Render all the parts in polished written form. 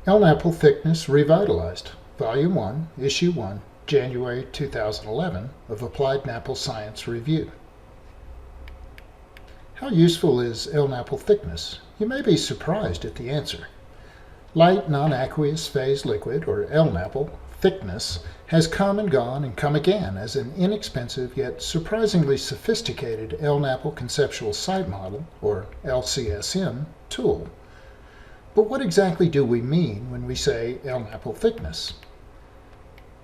LNAPL Thickness Revitalized, Volume 1, Issue 1, January 2011 of Applied NAPL Science Review. How useful is LNAPL thickness? You may be surprised at the answer. Light non-aqueous phase liquid, or LNAPL, thickness has come and gone and come again as an inexpensive yet surprisingly sophisticated LNAPL conceptual site model, or LCSM, tool. But what exactly do we mean when we say LNAPL thickness?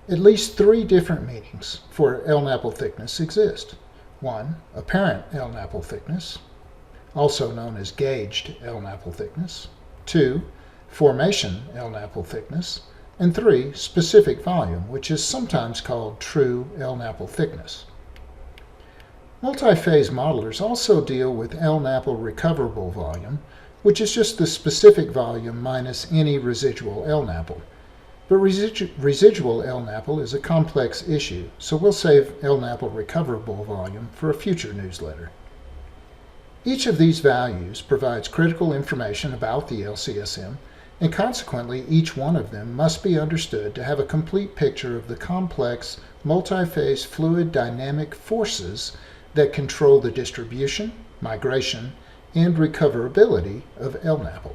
At least three different meanings for LNAPL thickness exist. 1. Apparent LNAPL thickness, also known as gauged LNAPL thickness. 2. Formation LNAPL thickness. And 3. Specific volume, which is sometimes called true LNAPL thickness. Multi-phase modelers also deal with LNAPL recoverable volume, which is just the specific volume minus any residual LNAPL. But residual LNAPL is a complex issue, so we'll save LNAPL recoverable volume for a future newsletter. Each of these values provides critical information about the LCSM, and consequently each one of them must be understood to have a complete picture of the complex, multi-phase fluid dynamic forces that control the distribution, migration, and recoverability of LNAPL.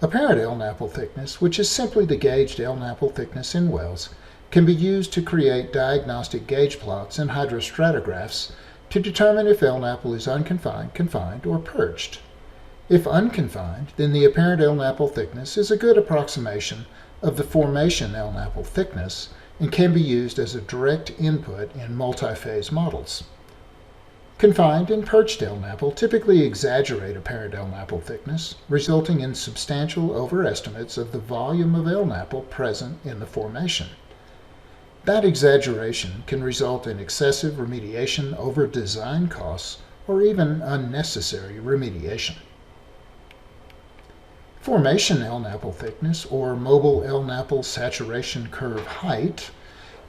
Apparent LNAPL thickness, which is simply the gauged LNAPL thickness in wells, can be used to create diagnostic gauge plots and hydrostratigraphs to determine if LNAPL is unconfined, confined, or perched. If unconfined, then the apparent LNAPL thickness is a good approximation of the formation LNAPL thickness and can be used as a direct input in multi-phase models. Confined and perched LNAPL typically exaggerate apparent LNAPL thickness, resulting in substantial overestimates of the volume of LNAPL present in the formation. That exaggeration can result in excessive remediation over design costs or even unnecessary remediation. Formation LNAPL thickness, or mobile LNAPL saturation curve height,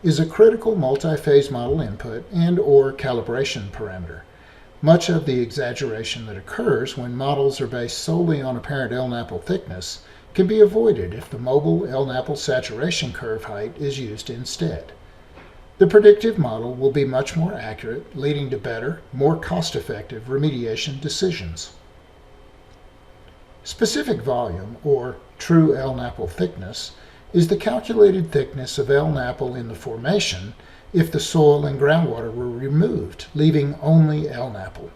is a critical multi-phase model input and/or calibration parameter. Much of the exaggeration that occurs when models are based solely on apparent LNAPL thickness can be avoided if the mobile LNAPL saturation curve height is used instead. The predictive model will be much more accurate, leading to better, more cost-effective remediation decisions. Specific volume, or true LNAPL thickness, is the calculated thickness of LNAPL in the formation if the soil and groundwater were removed, leaving only LNAPL.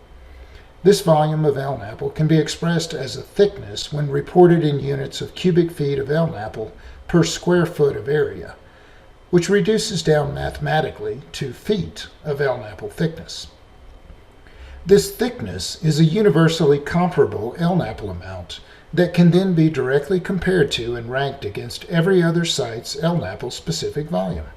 This volume of LNAPL can be expressed as a thickness when reported in units of cubic feet of LNAPL per square foot of area, which reduces down mathematically to feet of LNAPL thickness. This thickness is a universally comparable LNAPL amount that can then be directly compared to and ranked against every other site's LNAPL specific volume.